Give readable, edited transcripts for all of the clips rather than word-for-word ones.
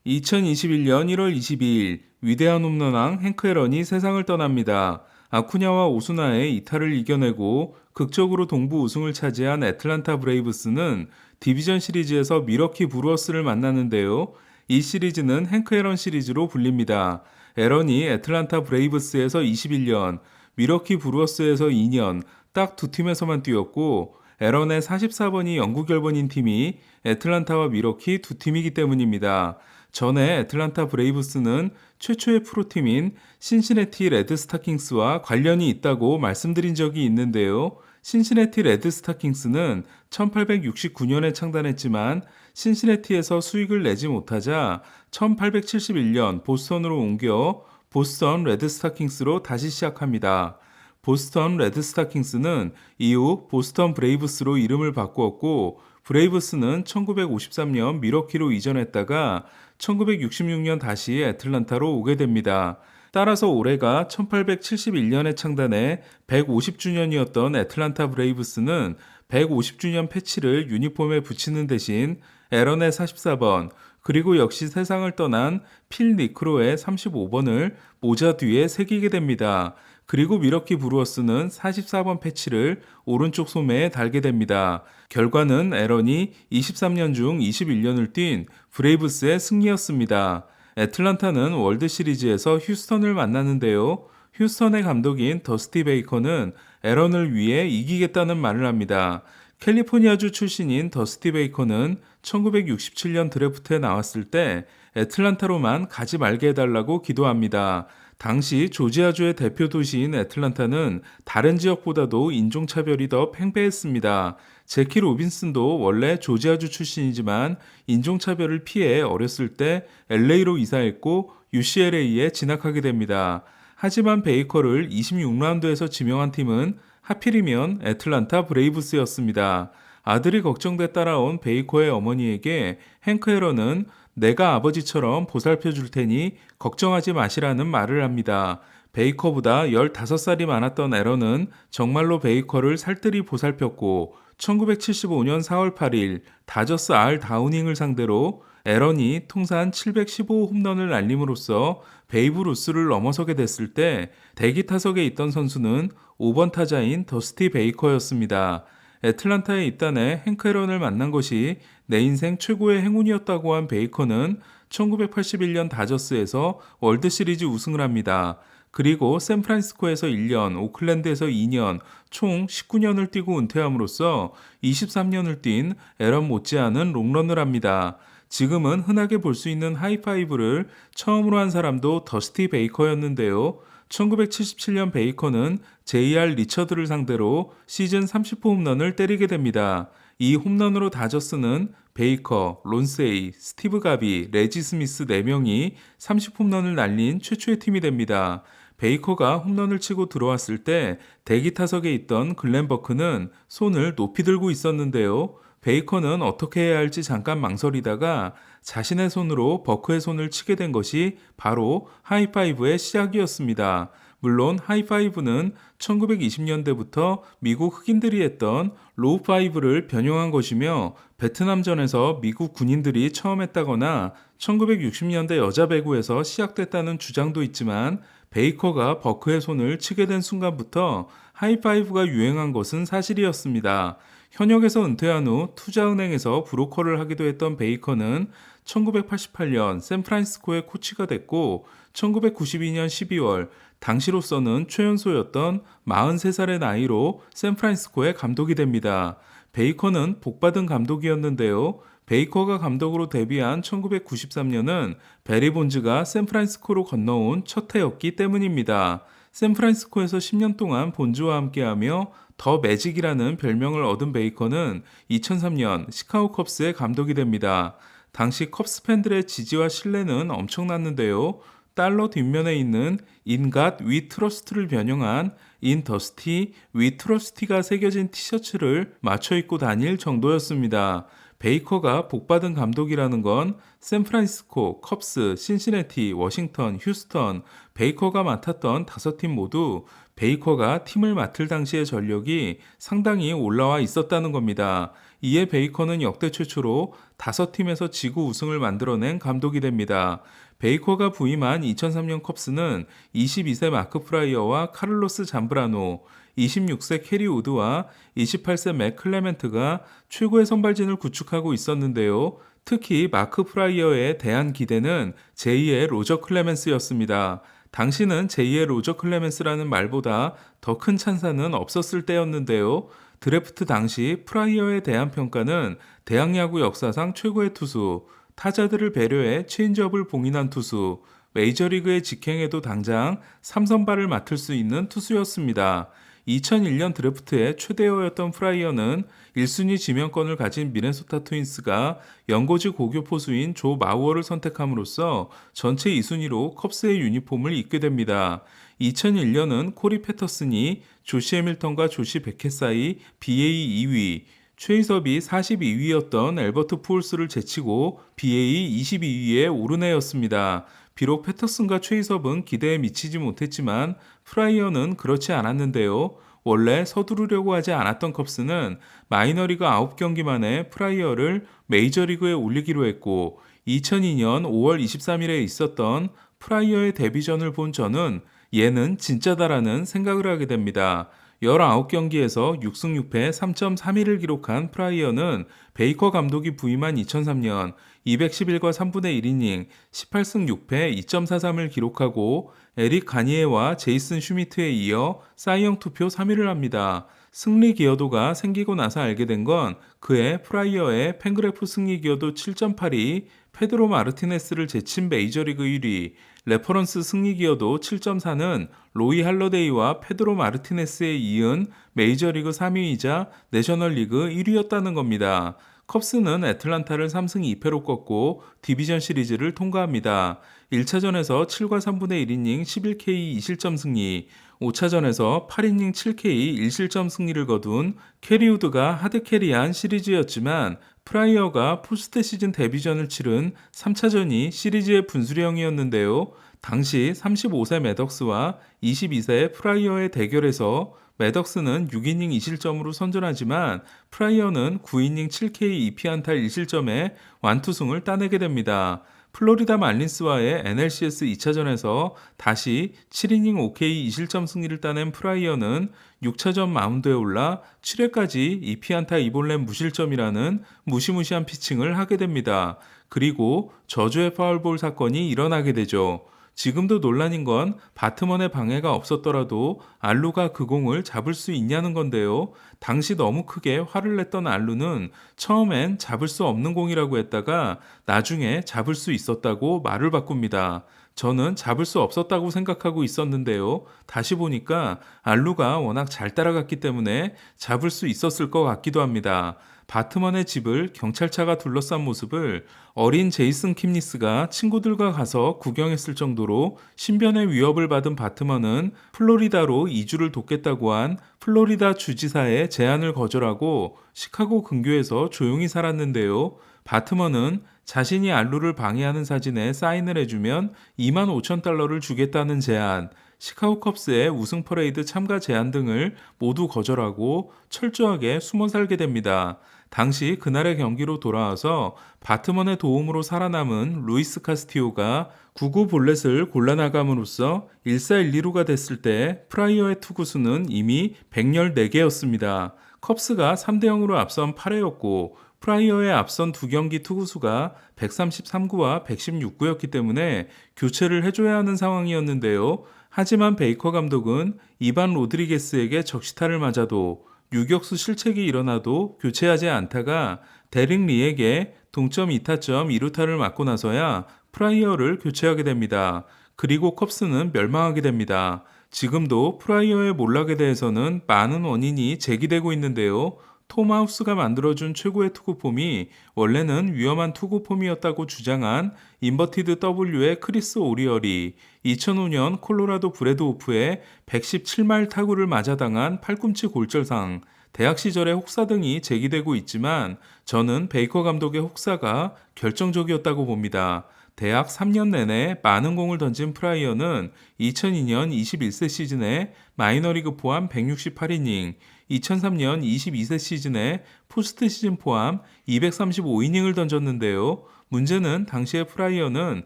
2021년 1월 22일 위대한 홈런왕 행크 앨런이 세상을 떠납니다. 아쿠냐와 오수나의 이탈을 이겨내고 극적으로 동부 우승을 차지한 애틀란타 브레이브스는 디비전 시리즈에서 미러키 브루어스를 만나는데요. 이 시리즈는 행크 앨런 시리즈로 불립니다. 앨런이 애틀란타 브레이브스에서 21년, 미러키 브루어스에서 2년, 딱 두 팀에서만 뛰었고 앨런의 44번이 영구 결번인 팀이 애틀란타와 미러키 두 팀이기 때문입니다. 전에 애틀란타 브레이브스는 최초의 프로팀인 신시내티 레드 스타킹스와 관련이 있다고 말씀드린 적이 있는데요. 신시내티 레드 스타킹스는 1869년에 창단했지만 신시내티에서 수익을 내지 못하자 1871년 보스턴으로 옮겨 보스턴 레드 스타킹스로 다시 시작합니다. 보스턴 레드 스타킹스는 이후 보스턴 브레이브스로 이름을 바꾸었고 브레이브스는 1953년 미러키로 이전했다가 1966년 다시 애틀란타로 오게 됩니다. 따라서 올해가 1871년에 창단해 150주년이었던 애틀란타 브레이브스는 150주년 패치를 유니폼에 붙이는 대신 앨런의 44번, 그리고 역시 세상을 떠난 필 니크로의 35번을 모자 뒤에 새기게 됩니다. 그리고 미러키 브루어스는 44번 패치를 오른쪽 소매에 달게 됩니다. 결과는 앨런이 23년 중 21년을 뛴 브레이브스의 승리였습니다. 애틀란타는 월드 시리즈에서 휴스턴을 만나는데요. 휴스턴의 감독인 더스티 베이커는 앨런을 위해 이기겠다는 말을 합니다. 캘리포니아주 출신인 더스티 베이커는 1967년 드래프트에 나왔을 때 애틀란타로만 가지 말게 해달라고 기도합니다. 당시 조지아주의 대표 도시인 애틀란타는 다른 지역보다도 인종차별이 더 팽배했습니다. 제키 로빈슨도 원래 조지아주 출신이지만 인종차별을 피해 어렸을 때 LA로 이사했고 UCLA에 진학하게 됩니다. 하지만 베이커를 26라운드에서 지명한 팀은 하필이면 애틀란타 브레이브스였습니다. 아들이 걱정돼 따라온 베이커의 어머니에게 행크 앨런은 내가 아버지처럼 보살펴 줄 테니 걱정하지 마시라는 말을 합니다. 베이커보다 15살이 많았던 앨런은 정말로 베이커를 살뜰히 보살폈고 1975년 4월 8일 다저스 알 다우닝을 상대로 앨런이 통산 715 홈런을 날림으로써 베이브 루스를 넘어서게 됐을 때 대기 타석에 있던 선수는 5번 타자인 더스티 베이커였습니다. 애틀란타에 입단해 행크 앨런을 만난 것이 내 인생 최고의 행운이었다고 한 베이커는 1981년 다저스에서 월드시리즈 우승을 합니다. 그리고 샌프란시스코에서 1년, 오클랜드에서 2년, 총 19년을 뛰고 은퇴함으로써 23년을 뛴 앨런 못지않은 롱런을 합니다. 지금은 흔하게 볼 수 있는 하이파이브를 처음으로 한 사람도 더스티 베이커였는데요. 1977년 베이커는 JR 리처드를 상대로 시즌 30호 홈런을 때리게 됩니다. 이 홈런으로 다저스는 베이커, 론세이, 스티브 가비, 레지 스미스 4명이 30홈런을 날린 최초의 팀이 됩니다. 베이커가 홈런을 치고 들어왔을 때 대기 타석에 있던 글렌 버크는 손을 높이 들고 있었는데요. 베이커는 어떻게 해야 할지 잠깐 망설이다가 자신의 손으로 버크의 손을 치게 된 것이 바로 하이파이브의 시작이었습니다. 물론 하이파이브는 1920년대부터 미국 흑인들이 했던 로우파이브를 변형한 것이며 베트남전에서 미국 군인들이 처음 했다거나 1960년대 여자 배구에서 시작됐다는 주장도 있지만 베이커가 버크의 손을 치게 된 순간부터 하이파이브가 유행한 것은 사실이었습니다. 현역에서 은퇴한 후 투자은행에서 브로커를 하기도 했던 베이커는 1988년 샌프란시스코의 코치가 됐고 1992년 12월 당시로서는 최연소였던 43살의 나이로 샌프란시스코의 감독이 됩니다. 베이커는 복받은 감독이었는데요. 베이커가 감독으로 데뷔한 1993년은 베리 본즈가 샌프란시스코로 건너온 첫 해였기 때문입니다. 샌프란시스코에서 10년 동안 본즈와 함께하며 더 매직이라는 별명을 얻은 베이커는 2003년 시카고 컵스의 감독이 됩니다. 당시 컵스 팬들의 지지와 신뢰는 엄청났는데요. 달러 뒷면에 있는 In God We Trust를 변형한 In Dusty We Trust가 새겨진 티셔츠를 맞춰 입고 다닐 정도였습니다. 베이커가 복받은 감독이라는 건 샌프란시스코, 컵스, 신시내티, 워싱턴, 휴스턴, 베이커가 맡았던 5팀 모두 베이커가 팀을 맡을 당시의 전력이 상당히 올라와 있었다는 겁니다. 이에 베이커는 역대 최초로 5팀에서 지구 우승을 만들어낸 감독이 됩니다. 베이커가 부임한 2003년 컵스는 22세 마크 프라이어와 카를로스 잠브라노, 26세 캐리 우드와 28세 맥 클레멘트가 최고의 선발진을 구축하고 있었는데요. 특히 마크 프라이어에 대한 기대는 제2의 로저 클레멘스였습니다. 당시는 제2의 로저 클레멘스라는 말보다 더 큰 찬사는 없었을 때였는데요. 드래프트 당시 프라이어에 대한 평가는 대학 야구 역사상 최고의 투수, 타자들을 배려해 체인지업을 봉인한 투수, 메이저리그의 직행에도 당장 3선발을 맡을 수 있는 투수였습니다. 2001년 드래프트의 최대어였던 프라이어는 1순위 지명권을 가진 미네소타 트윈스가 연고지 고교 포수인 조 마우어를 선택함으로써 전체 2순위로 컵스의 유니폼을 입게 됩니다. 2001년은 코리 패터슨이 조시 해밀턴과 조시 베켓 사이 BA 2위, 최이섭이 42위였던 엘버트 푸올스를 제치고 BA 22위에 오른 해였습니다. 비록 패터슨과 최이섭은 기대에 미치지 못했지만 프라이어는 그렇지 않았는데요. 원래 서두르려고 하지 않았던 컵스는 마이너리그 9경기 만에 프라이어를 메이저리그에 올리기로 했고 2002년 5월 23일에 있었던 프라이어의 데뷔전을 본 저는 얘는 진짜다라는 생각을 하게 됩니다. 19경기에서 6승 6패 3.31을 기록한 프라이어는 베이커 감독이 부임한 2003년 211과 3분의 1이닝 18승 6패 2.43을 기록하고 에릭 가니에와 제이슨 슈미트에 이어 사이영 투표 3위를 합니다. 승리 기여도가 생기고 나서 알게 된 건 그의 프라이어의 팬그래프 승리 기여도 7.82, 페드로 마르티네스를 제친 메이저리그 1위, 레퍼런스 승리 기여도 7.4는 로이 할러데이와 페드로 마르티네스에 이은 메이저리그 3위이자 내셔널리그 1위였다는 겁니다. 컵스는 애틀란타를 3승 2패로 꺾고 디비전 시리즈를 통과합니다. 1차전에서 7과 3분의 1이닝 11K 2실점 승리, 5차전에서 8이닝 7K 1실점 승리를 거둔 캐리 우드가 하드캐리한 시리즈였지만 프라이어가 포스트 시즌 데뷔전을 치른 3차전이 시리즈의 분수령이었는데요. 당시 35세 매덕스와 22세 프라이어의 대결에서 매덕스는 6이닝 2실점으로 선전하지만 프라이어는 9이닝 7K 2피안타 1실점에 완투승을 따내게 됩니다. 플로리다 말린스와의 NLCS 2차전에서 다시 7이닝 5K 2실점 승리를 따낸 프라이어는 6차전 마운드에 올라 7회까지 2피안타 2볼넷 무실점이라는 무시무시한 피칭을 하게 됩니다. 그리고 저주의 파울볼 사건이 일어나게 되죠. 지금도 논란인 건 바트먼의 방해가 없었더라도 알루가 그 공을 잡을 수 있냐는 건데요. 당시 너무 크게 화를 냈던 알루는 처음엔 잡을 수 없는 공이라고 했다가 나중에 잡을 수 있었다고 말을 바꿉니다. 저는 잡을 수 없었다고 생각하고 있었는데요. 다시 보니까 알루가 워낙 잘 따라갔기 때문에 잡을 수 있었을 것 같기도 합니다. 바트먼의 집을 경찰차가 둘러싼 모습을 어린 제이슨 킴니스가 친구들과 가서 구경했을 정도로 신변의 위협을 받은 바트먼은 플로리다로 이주를 돕겠다고 한 플로리다 주지사의 제안을 거절하고 시카고 근교에서 조용히 살았는데요. 바트먼은 자신이 알루를 방해하는 사진에 사인을 해주면 2만 5천 달러를 주겠다는 제안, 시카고 컵스의 우승 퍼레이드 참가 제안 등을 모두 거절하고 철저하게 숨어 살게 됩니다. 당시 그날의 경기로 돌아와서 바트먼의 도움으로 살아남은 루이스 카스티오가 9구 볼넷을 골라나감으로써 1사1, 2루가 됐을 때 프라이어의 투구수는 이미 114개였습니다. 컵스가 3대0으로 앞선 8회였고 프라이어의 앞선 두 경기 투구수가 133구와 116구였기 때문에 교체를 해줘야 하는 상황이었는데요. 하지만 베이커 감독은 이반 로드리게스에게 적시타를 맞아도 유격수 실책이 일어나도 교체하지 않다가 데릭 리에게 동점 2타점 2루타를 맞고 나서야 프라이어를 교체하게 됩니다. 그리고 컵스는 멸망하게 됩니다. 지금도 프라이어의 몰락에 대해서는 많은 원인이 제기되고 있는데요. 톰 하우스가 만들어준 최고의 투구폼이 원래는 위험한 투구폼이었다고 주장한 인버티드 W의 크리스 오리얼이 2005년 콜로라도 브레드 오프에 117마일 타구를 맞아당한 팔꿈치 골절상, 대학 시절의 혹사 등이 제기되고 있지만 저는 베이커 감독의 혹사가 결정적이었다고 봅니다. 대학 3년 내내 많은 공을 던진 프라이어는 2002년 21세 시즌에 마이너리그 포함 168이닝, 2003년 22세 시즌에 포스트 시즌 포함 235이닝을 던졌는데요. 문제는 당시의 프라이어는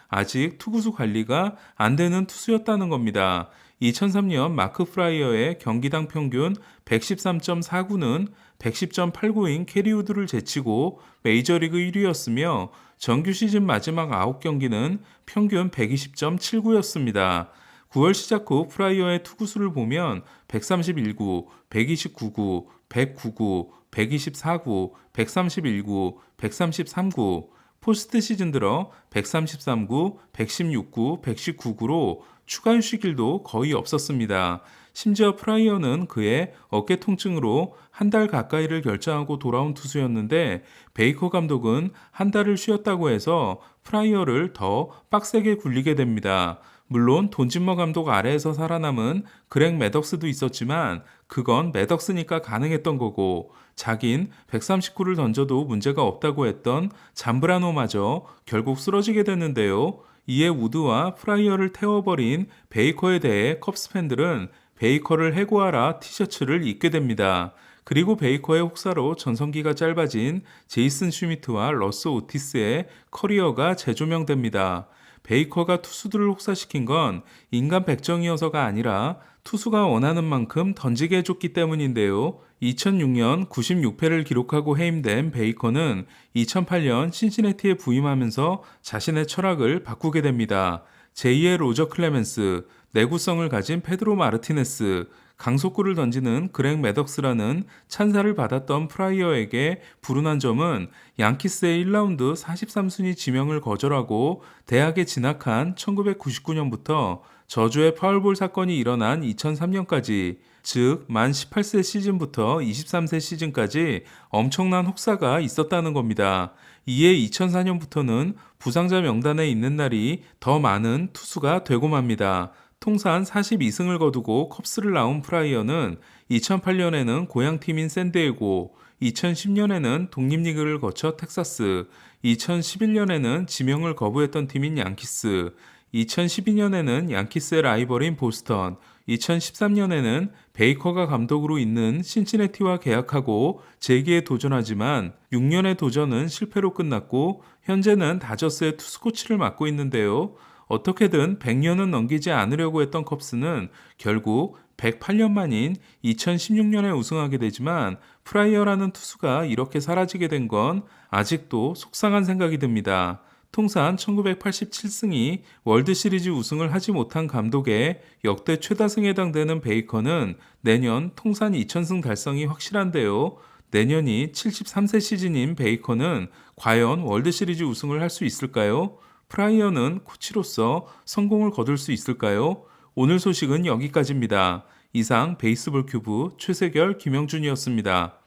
아직 투구수 관리가 안 되는 투수였다는 겁니다. 2003년 마크 프라이어의 경기당 평균 113.49는 110.89인 캐리우드를 제치고 메이저리그 1위였으며 정규 시즌 마지막 9경기는 평균 120.79였습니다. 9월 시작 후 프라이어의 투구수를 보면 131구, 129구, 109구, 124구, 131구, 133구, 포스트 시즌 들어 133구, 116구, 119구로 추가 휴식일도 거의 없었습니다. 심지어 프라이어는 그의 어깨 통증으로 한 달 가까이를 결장하고 돌아온 투수였는데 베이커 감독은 한 달을 쉬었다고 해서 프라이어를 더 빡세게 굴리게 됩니다. 물론 돈진머 감독 아래에서 살아남은 그렉 매덕스도 있었지만 그건 매덕스니까 가능했던 거고 자긴 139를 던져도 문제가 없다고 했던 잠브라노마저 결국 쓰러지게 됐는데요. 이에 우드와 프라이어를 태워버린 베이커에 대해 컵스 팬들은 베이커를 해고하라 티셔츠를 입게 됩니다. 그리고 베이커의 혹사로 전성기가 짧아진 제이슨 슈미트와 러스 오티스의 커리어가 재조명됩니다. 베이커가 투수들을 혹사시킨 건 인간 백정이어서가 아니라 투수가 원하는 만큼 던지게 해줬기 때문인데요. 2006년 96패를 기록하고 해임된 베이커는 2008년 신시내티에 부임하면서 자신의 철학을 바꾸게 됩니다. 제2의 로저 클레멘스, 내구성을 가진 페드로 마르티네스, 강속구를 던지는 그렉 매덕스라는 찬사를 받았던 프라이어에게 불운한 점은 양키스의 1라운드 43순위 지명을 거절하고 대학에 진학한 1999년부터 저주의 파울볼 사건이 일어난 2003년까지 즉 만 18세 시즌부터 23세 시즌까지 엄청난 혹사가 있었다는 겁니다. 이에 2004년부터는 부상자 명단에 있는 날이 더 많은 투수가 되고 맙니다. 통산 42승을 거두고 컵스를 나온 프라이어는 2008년에는 고향팀인 샌디에고, 2010년에는 독립리그를 거쳐 텍사스, 2011년에는 지명을 거부했던 팀인 양키스, 2012년에는 양키스의 라이벌인 보스턴, 2013년에는 베이커가 감독으로 있는 신시내티와 계약하고 재기에 도전하지만 6년의 도전은 실패로 끝났고 현재는 다저스의 투수 코치를 맡고 있는데요. 어떻게든 100년은 넘기지 않으려고 했던 컵스는 결국 108년 만인 2016년에 우승하게 되지만 프라이어라는 투수가 이렇게 사라지게 된 건 아직도 속상한 생각이 듭니다. 통산 1987승이 월드시리즈 우승을 하지 못한 감독의 역대 최다승에 해당되는 베이커는 내년 통산 2000승 달성이 확실한데요. 내년이 73세 시즌인 베이커는 과연 월드시리즈 우승을 할 수 있을까요? 프라이어는 코치로서 성공을 거둘 수 있을까요? 오늘 소식은 여기까지입니다. 이상 베이스볼 큐브 최세결 김영준이었습니다.